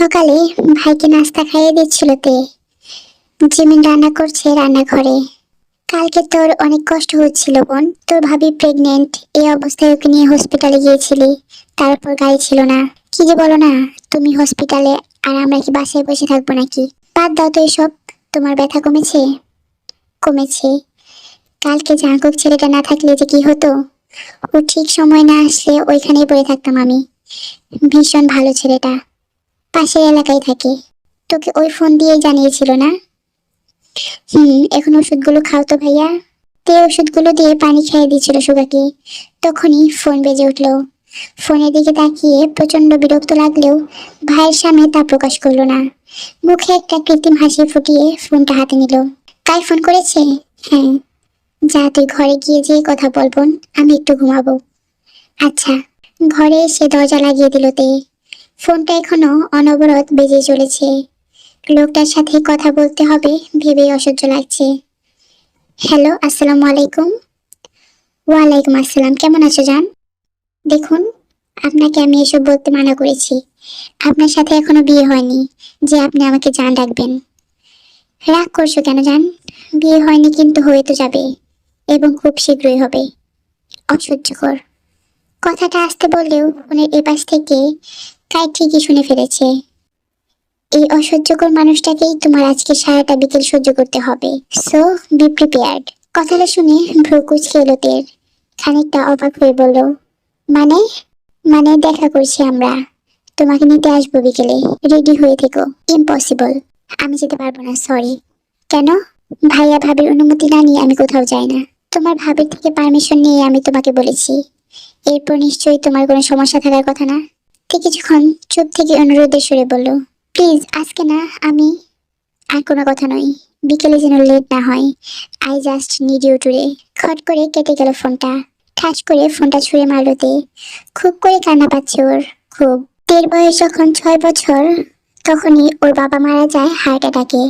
সকালে ভাইকে নাস্তা খাইয়ে দিচ্ছিল তে। জিমিন রান্না করছে রান্নাঘরে। কালকে তোর অনেক কষ্ট হচ্ছিল বোন, তোর ভাবি প্রেগনেন্ট, এই অবস্থায় ওকে নিয়ে হসপিটালে গিয়েছিলি, তারপর গাড়ি ছিল না। কি যে বলো না, তুমি হসপিটালে আর আমরা কি বাসায় বসে থাকবো নাকি? বাদ দাও তো এসব। তোমার ব্যথা কমেছে? কমেছে। কালকে জাঙ্কুক ছেলেটা না থাকলে যে কি হতো, ও ঠিক সময় না আসলে ওইখানেই পড়ে থাকতাম আমি। ভীষণ ভালো ছেলেটা, পাশের এলাকায় থাকে। তোকে ওই ফোন দিয়ে জানিয়েছিল না? এখন ওষুধগুলো খাও তো ভাইয়া। তে ওষুধগুলো দিয়ে পানি খাইয়ে দিচ্ছিল সুগাকে, তখনই ফোন বেজে উঠলো। ফোনের দিকে তাকিয়ে প্রচন্ড বিরক্ত লাগলেও ভাইয়ের সামনে তা প্রকাশ করলো না। মুখে একটা কৃত্রিম হাসি ফুটিয়ে ফোনটা হাতে নিল। কাই ফোন করেছে? হ্যাঁ। যা তুই ঘরে গিয়ে যে কথা বলবন, আমি একটু ঘুমাবো। আচ্ছা। ঘরে এসে দরজা লাগিয়ে দিল তে। ফোনটা এখনো অনবরত বেজে চলেছে। লোকটার সাথে কথা বলতে হবে ভেবেই অসহ্য লাগছে। হ্যালো, আসসালামু আলাইকুম। ওয়ালাইকুম আসসালাম, কেমন আছো জান? দেখুন, আপনাকে আমি এসব বলতে মানা করেছি। আপনার সাথে এখনো বিয়ে হয়নি যে আপনি আমাকে জান ডাকবেন। রাগ করছো কেন জান? বিয়ে হয়নি কিন্তু হয়ে তো যাবে, এবং খুব শীঘ্রই হবে। অসহ্যকর। কথাটা আসতে বললেও ফোনের এপাশ থেকে কাই ঠিকই শুনে ফেলেছে। এই অসহ্যকর মানুষটাকেই তোমার আজকে সারাটা বিকেল সহ্য করতে হবে। So be prepared. কথাটা শুনে ভ্রু কুঁচকে এলো তের। খানিকটা অবাক হয়ে বলল, মানে? মানে দেখা করছি আমরা, তোমাকে নিতে আসবো বিকেলে, রেডি হয়ে থেকো। ইম্পসিবল, আমি যেতে পারবো না, সরি। কেন? ভাইয়া ভাবির অনুমতি না নিয়ে আমি কোথাও যাই না। তোমার ভাবির থেকে পারমিশন নিয়ে আমি তোমাকে বলেছি। এরপর নিশ্চয়ই তোমার কোনো সমস্যা থাকার কথা না। ঠিক কিছুক্ষণ চুপ থেকে অনুরোধের সুরে বলল, প্লিজ আজকে না, আমি আর কোনো কথা নয়, বিকেলে যেন লেট না হয়। I just need you today. খট করে কেটে গেল ফোনটা। ঠাস করে ফোনটা ছুঁড়ে মারলোতে। খুব করে কান্না পাচ্ছে ওর, খুব। তের বয়স যখন 6 বছর, তখনই ওর বাবা মারা যায় হার্ট অ্যাটাকে।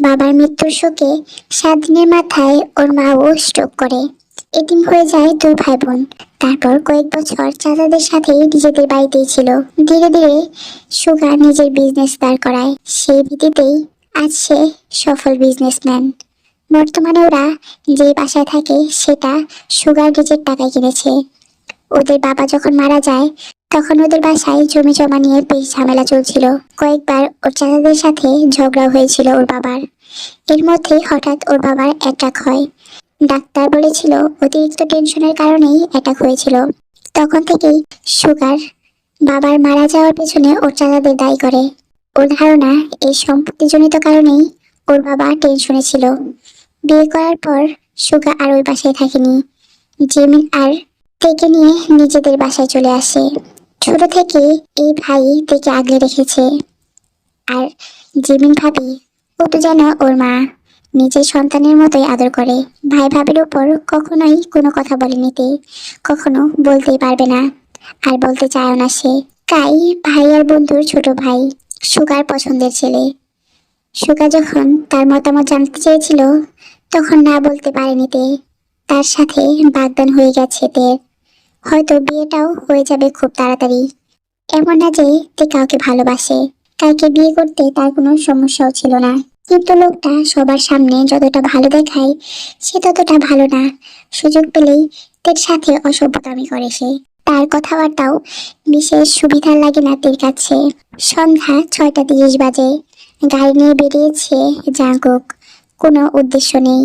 বাবার মৃত্যুর শোকে 7 দিনের মাথায় ওর মাও স্ট্রোক করে। এতিম হয়ে যায় 2 ভাই বোন। তারপর কয়েক বছর চাচাদের সাথে নিজেদের বাড়িতেই ছিল। ধীরে ধীরে সুগা নিজের বিজনেস দাঁড় করায়। সেই ভিত্তিতেই আজ সে সফল বিজনেসম্যান। বর্তমানে ওরা যে বাসায় থাকে সেটা সুগার নিজের টাকায় কিনেছে। ওদের বাবা যখন মারা যায়, তখন ওদের বাসায় জমি জমা নিয়ে বেশ ঝামেলা চলছিল। কয়েকবার ওর চাচাদের সাথে ঝগড়া হয়েছিল ওর বাবার। এর মধ্যে হঠাৎ ওর বাবার অ্যাটাক হয়। ডাক্তার বলেছিল অতিরিক্ত টেনশনের কারণেই অ্যাটাক হয়েছিল। তখন থেকেই সুগার বাবার মারা যাওয়ার পেছনে ওর চাচাদের দায়ী করে। ওর ধারণা এই সম্পত্তিজনিত কারণেই ওর বাবা টেনশনে ছিল। বিয়ে করার পর সুগা আর ওই বাসায় থাকেনি। জিমিন আর তেকে নিয়ে নিজেদের বাসায় চলে আসে। ছোট থেকে এই ভাই তেকে আগলে রেখেছে। আর জিমিন ভাবি, ও তো যেন ওর মা, নিজের সন্তানের মতোই আদর করে। ভাই ভাবির উপর কখনোই কোনো কথা বলেনি তে, কখনো বলতেই পারবে না, আর বলতে চায়ও না সে। কাই ভাই আর বন্ধুর ছোট ভাই, সুগার পছন্দের ছেলে। সুগা যখন তার মতামত জানতে চেয়েছিল, তখন না বলতে পারেনি তে। তার সাথে বাগদান হয়ে গেছে তে, হয়তো বিয়েটাও হয়ে যাবে খুব তাড়াতাড়ি। এমন না যে তে কাউকে ভালোবাসে, কাউকে বিয়ে করতে তার কোনো সমস্যাও ছিল না। কিন্তু লোকটা সবার সামনে যতটা ভালো দেখায়, সে ততটা ভালো না। সুযোগ পেলেই তের সাথে অসভ্যতামি করে সে। তার কথাবার্তাও বিশেষ সুবিধার লাগে না তের কাছে। সন্ধ্যা 6টা 30 বাজে। গাড়ি নিয়ে বেরিয়েছে জাঙ্কুক। কোনো উদ্দেশ্য নেই,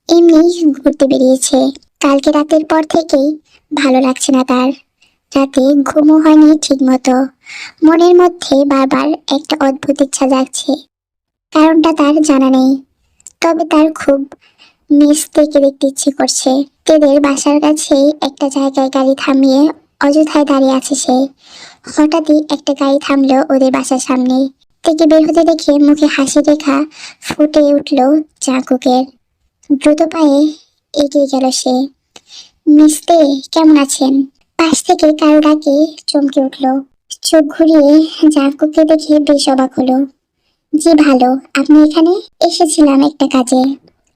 এমনি ঘুরতে বেরিয়েছে। কালকে রাতের পর থেকেই ভালো লাগছে না তার। রাতে ঘুমও হয়নি ঠিক মতো। মনের মধ্যে বারবার একটা অদ্ভুত ইচ্ছা জাগছে। কারণটা তার জানা নেই, তবে তার খুব নিচ থেকে দেখতে ইচ্ছে করছে। তেদের বাসার কাছেই একটা জায়গায় গাড়ি থামিয়ে অযথায় দাঁড়িয়ে আছে সে। হঠাৎই একটা গাড়ি থামলো ওদের বাসার সামনে। থেকে বের হতে দেখে মুখে হাসি রেখা ফুটে উঠল জাঙ্কুকের। দ্রুত পায়ে এগিয়ে গেল সে। মিস্তে, কেমন আছেন? পাশ থেকে কারো ডাকে চমকে উঠল। চোখ ঘুরিয়ে জাঙ্কুককে দেখে বেশ অবাক হলো। জি ভালো, আপনি এখানে? এসেছিলাম একটা কাজে,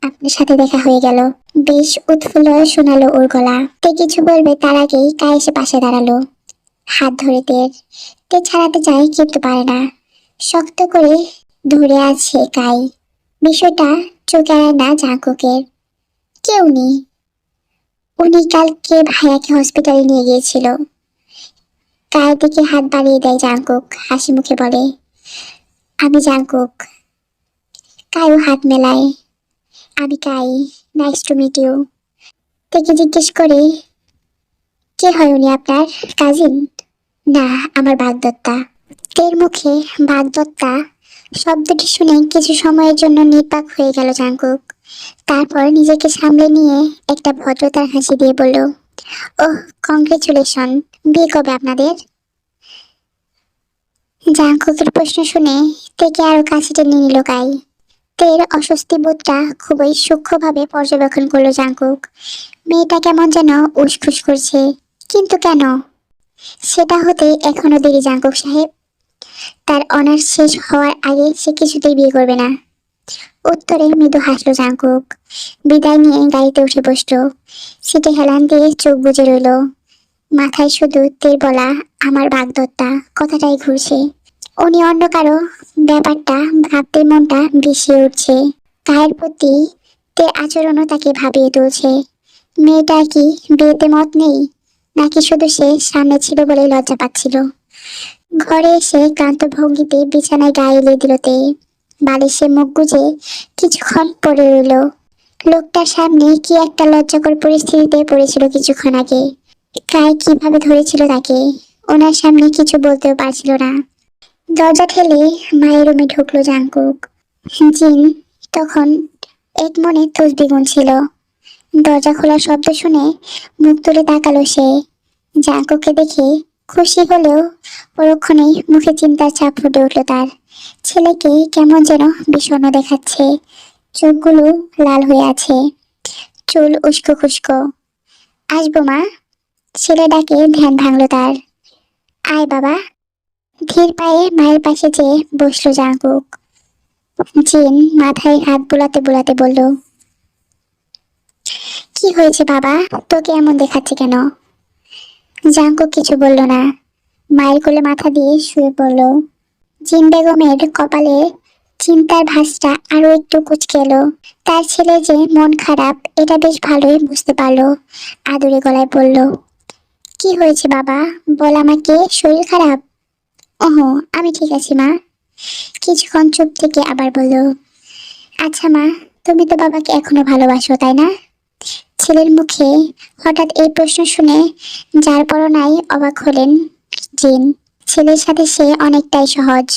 আপনার সাথে দেখা হয়ে গেল। বেশ উৎফুল্ল শোনালো ওর গলা। তে কিছু বলবে তার আগেই কায় এসে পাশে দাঁড়ালো। হাত ধরে তে ছাড়াতে চায় কিন্তু পারে না। শক্ত করে ধরে আছে কাই। বিষয়টা চোখে এড়ায় না জাঙ্কুকের। কেউ নেই। উনি কালকে ভাইয়াকে হসপিটালে নিয়ে গিয়েছিল। কায়ের দিকে হাত বাড়িয়ে দেয় জাঙ্কুক, হাসি মুখে বলে, আমি জাঙ্কুক। কায়ও হাত মেলায়, আমি কাই, নাইস টু মিট ইউ। থেকে জিজ্ঞেস করে, কে হয় উনি আপনার কাজিন? না, আমার বাগদত্তা। তের মুখে বাগদত্তা শব্দটি শুনে কিছু সময়ের জন্য নির্বাক হয়ে গেল জাঙ্কুক। তারপর নিজেকে সামলে নিয়ে একটা ভদ্রতার হাসি দিয়ে বলল, ওহ, কংগ্রেচুলেশন। বিয়ে কবে আপনাদের? জাঙ্কুকের প্রশ্ন শুনে তেকে আরো কাছে টেনে নিল কাই। তের অস্বস্তি বোধটা খুবই সূক্ষ্মভাবে পর্যবেক্ষণ করলো জাঙ্কুক। মেয়েটা কেমন যেন উসখুস করছে, কিন্তু কেন? সেটা হতে এখনো দেরি জাঙ্কুক সাহেব। তার অনার্স শেষ হওয়ার আগে সে কিছুতেই বিয়ে করবে না। উত্তরে মৃদু হাসলো জাঙ্কুক। বিদায় নিয়ে গাড়িতে উঠে বসলো। সিটে হেলান দিয়ে চোখ বুজে রইল। মাথায় শুধু তের বলা আমার বাগদত্তা কথাটাই ঘুরছে। উনি অন্য কারো ব্যাপারটা ভাবতে মনটা বিষিয়ে উঠছে। কায়ের প্রতি তের আচরণও তাকে ভাবিয়ে তুলছে। মেয়েটা কি বিয়েতে মত নেই, নাকি শুধু সে সামনে ছিল বলে লজ্জা পাচ্ছিল? ঘরে এসে ক্লান্ত ভঙ্গিতে বিছানায় গায়ে এলিয়ে দিল তে। বালিশে মুখ গুজে কিছুক্ষণ পড়ে রইল। লোকটার সামনে কি একটা লজ্জাকর পরিস্থিতিতে পড়েছিল কিছুক্ষণ আগে। কায় কিভাবে ধরেছিল তাকে, ওনার সামনে কিছু বলতেও পারছিল না। দরজা ঠেলে মায়ের রুমে ঢুকলো জাঙ্কুক। জিন তখন এক মনে তসবি গুনছিল। দরজা খোলার শব্দ শুনে মুখ তুলে তাকালো সে। জাঙ্কুককে দেখে খুশি হলেও পরক্ষণেই মুখে চিন্তার ছাপ ফুটে উঠল তার। ছেলেকে কেমন যেন বিষণ্ণ দেখাচ্ছে। চোখগুলো লাল হয়ে আছে, চুল উস্কো খুস্কো। আসবো মা? ছেলে ডাকে ধ্যান ভাঙলো তার। আয় বাবা। ধীর পায়ে মায়ের পাশে যেয়ে বসলো জাঙ্কুক। জিন মাথায় হাত বুলাতে বুলাতে বলল, কি হয়েছে বাবা, তোকে এমন দেখাচ্ছে কেন? জাঙ্কুক কিছু বলল না, মায়ের কোলে মাথা দিয়ে শুয়ে পড়ল। জিন বেগমের কপালে চিন্তার ভাঁজটা আরো একটু কুঁচকে এলো। তার ছেলে যে মন খারাপ এটা বেশ ভালোই বুঝতে পারলো। আদুরে গলায় বলল, কি হয়েছে বাবা, বল আমাকে, শরীর খারাপ? ওহো, আমি ঠিক আছি মা। কিছুক্ষণ চুপ থেকে আবার বলল, আচ্ছা মা, তুমি তো বাবাকে এখনো ভালোবাসো তাই না? ছেলের মুখে হঠাৎ এই প্রশ্ন শুনে যার পরনাই অবাক হলেন জিন। ছেলের সাথে সে অনেকটাই সহজ।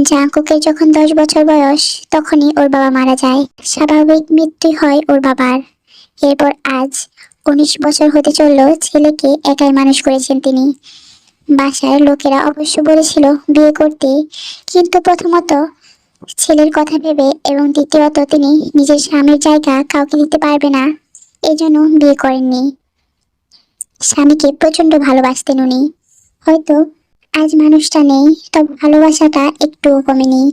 জাঙ্কুকের যখন 10 বছর বয়স তখনই ওর বাবা মারা যায়। স্বাভাবিক মৃত্যু হয় ওর বাবার। এরপর আজ 19 বছর হতে চলল ছেলেকে একাই মানুষ করেছেন তিনি। বাসার লোকেরা অবশ্য বলেছিল বিয়ে করতে, কিন্তু প্রথমত ছেলের কথা ভেবে এবং দ্বিতীয়ত তিনি নিজের স্বামীর জায়গা কাউকে দিতে পারবে না, এজন্য বিয়ে করেননি। স্বামীকে প্রচন্ড ভালোবাসতেন উনি। হয়তো আজ মানুষটা নেই, তবে ভালোবাসাটা একটুও কমেনি।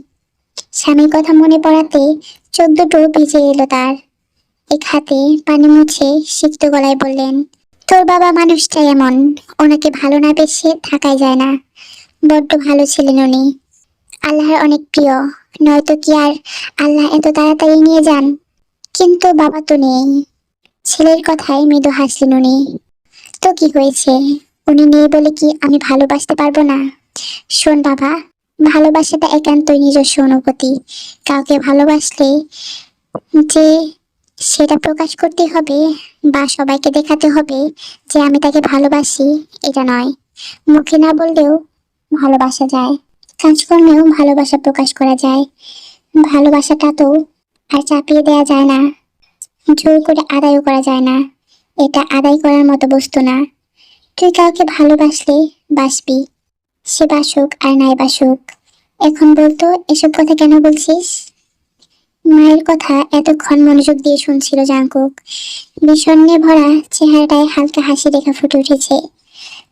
স্বামীর কথা মনে পড়াতে চোখ দুটো ভিজে এলো তার। এক হাতে পানি মুছে সিক্ত গলায় বললেন, তোর বাবা মানুষটাই এমন, ওনাকে ভালো না বেশে থাকাই যায় না। বড্ড ভালো ছিলেন উনি, আল্লাহর অনেক প্রিয়, নয়তো কি আর আল্লাহ এত তাড়াতাড়ি নিয়ে যান? কিন্তু বাবা তো নেই। ছেলের কথায় মৃদু হাসলেন উনি। তো কি হয়েছে, উনি নেই বলে কি আমি ভালোবাসতে পারবো না? শোন বাবা, ভালোবাসাটা একান্তই নিজস্ব অনুভূতি। কাউকে ভালোবাসলে যে সেটা প্রকাশ করতে হবে বা সবাইকে দেখাতে হবে যে আমি তাকে ভালোবাসি, এটা নয়। মুখে না বললেও ভালোবাসা যায়, কাজকর্মেও ভালোবাসা প্রকাশ করা যায়। ভালোবাসাটা তো আর চাপিয়ে দেওয়া যায় না, জোর করে আদায়ও করা যায় না। এটা আদায় করার মতো বস্তু না। তুই কাউকে ভালোবাসলে বাসবি, সে বাসুক আর নাই বাসুক। এখন বলতো এসব কথা কেন বলছিস? মায়ের কথা এতক্ষণ মনোযোগ দিয়ে শুনছিল জাঙ্কুক। বিষণ্ণে ভরা চেহারাটায় হালকা হাসি রেখা ফুটে উঠেছে।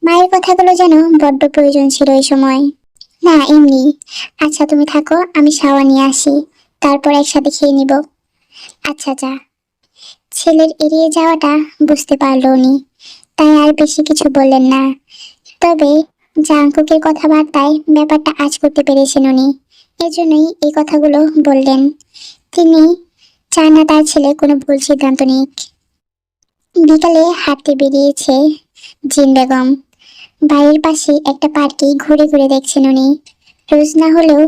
মায়ের কথাগুলো যেন বড্ড প্রয়োজন ছিল এই সময়। না, এমনি। আচ্ছা তুমি থাকো, আমি শাওয়ার নিয়ে আসি, তারপর একসাথে খেয়ে নিব। আচ্ছা যা। ছেলের এড়িয়ে যাওয়াটা বুঝতে পারল উনি, তাই আর বেশি কিছু বললেন না। তবে জাঙ্কুকের কথাবার্তায় ব্যাপারটা আঁচ করতে পেরেছেন উনি। এজন্যই এই কথাগুলো বললেন। তিনি চান না তার ছেলে কোনো ভুল সিদ্ধান্ত নিক। বিকালে হাঁটতে বেরিয়েছে জিন বেগম। বাড়ির পাশে একটা পার্কে ঘুরে ঘুরে দেখছেন উনি। রোজ না হলেও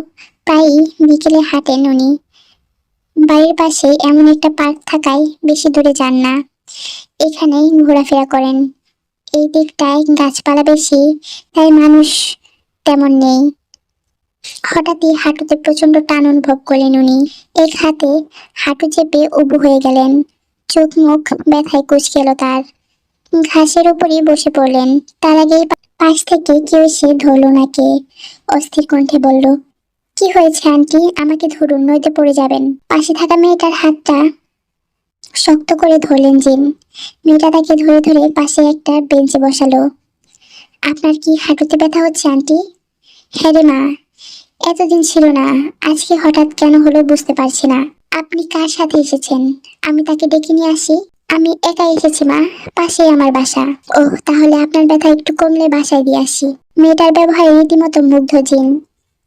প্রায়ই বিকেলে হাঁটেন উনি। বাড়ির পাশে এমন একটা পার্ক থাকায় বেশি দূরে যান না, এখানেই ঘোরাফেরা করেন। এই দিকটায় গাছপালা বেশি, তাই মানুষ তেমন নেই। হঠাৎই হাঁটুতে প্রচন্ড টান অনুভব করলেন উনি। এক হাতে হাঁটু চেপে উবু হয়ে গেলেন। চোখ মুখ ব্যথায় কুঁচকে এলো তার। ঘাসের উপরই বসে পড়লেন। তার আগেই পাশ থেকে কেউ এসে ধরল ওনাকে। অস্থির কণ্ঠে বলল, কি হয়েছে আন্টি? আমাকে ধরুন, নইতে পড়ে যাবেন। পাশে থাকা মেয়েটার হাতটা শক্ত করে ধরলেন জিন। মেয়েটা তাকে ধরে ধরে পাশে একটা বেঞ্চে বসালো। আপনার কি হাঁটুতে ব্যথা হচ্ছে আন্টি? হ্যাঁ রে মা, এতদিন ছিল না, আজকে হঠাৎ কেন হলো বুঝতে পারছি না। আপনি কার সাথে এসেছেন? আমি তাকে ডেকে নিয়ে আসি। আমি একাই এসেছি মা, পাশেই আমার বাসা। ওহ, তাহলে আপনার ব্যথা একটু কমলে বাসায় দিয়ে আসি। মেয়েটার ব্যবহারে রীতিমতো মুগ্ধ জিন।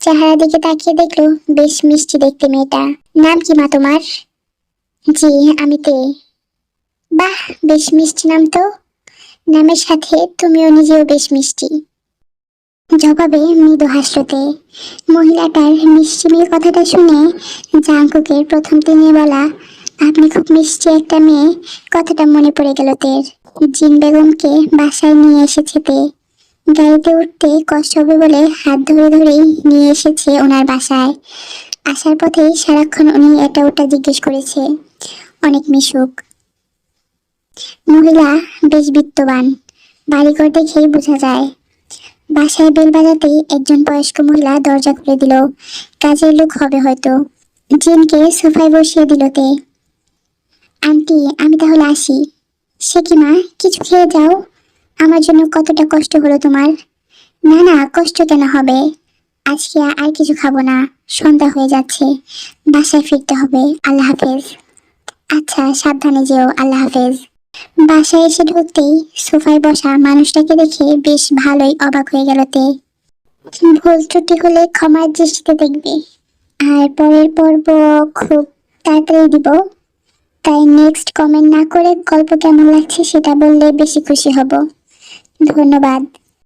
চেহারা দিকে তাকিয়ে দেখলো বেশ মিষ্টি দেখতে মেয়েটা। নাম কি মা তোমার? জি, আমি তে। বাহ, বেশ মিষ্টি নাম তো। নামের সাথে তুমিও নিজেও বেশ মিষ্টি। জবাবে মৃদু হাসতে। মহিলাটার মিষ্টি মেয়ে কথাটা শুনে জাঙ্কুকের প্রথম তিনি বলা আপনি খুব মিষ্টি একটা মেয়ে কথাটা মনে পড়ে গেল তের। জিন বেগমকে বাসায় নিয়ে এসেছে তে। গাড়িতে উঠতে কষ্ট হবে বলে হাত ধরে ধরেই নিয়ে এসেছে ওনার বাসায়। আসার পথেই সারাক্ষণ উনি এটা ওটা জিজ্ঞেস করেছে। অনেক মিশুক। মহিলা বেশ বিত্তবান, বাড়িঘর দেখেই বোঝা যায়। বাসায় বেল বাজাতেই একজন বয়স্ক মহিলা দরজা খুলে দিল। কাজের লোক হবে হয়তো। জিনকে সোফায় বসিয়ে দিল তে। আন্টি, আমি তাহলে আসি। সে কি মা, কিছু খেয়ে যাও। আমার জন্য কতটা কষ্ট হলো তোমার। না না, কষ্ট কেন হবে? আজকে আর কিছু খাবো না, সন্ধ্যা হয়ে যাচ্ছে, বাসায় ফিরতে হবে। আল্লাহ হাফেজ। আচ্ছা, সাবধানে যেও। আল্লাহ হাফেজ। বাসায় এসে ঢুকতেই সোফায় বসা মানুষটাকে দেখে বেশ ভালোই অবাক হয়ে গেল তে। ভুল ত্রুটি হলে ক্ষমার দৃষ্টিতে দেখবে। আর পরের পর্ব খুব তাড়াতাড়ি দিব, তাই নেক্সট কমেন্ট না করে গল্প কেমন লাগছে সেটা বললে বেশি খুশি হব। ধন্যবাদ।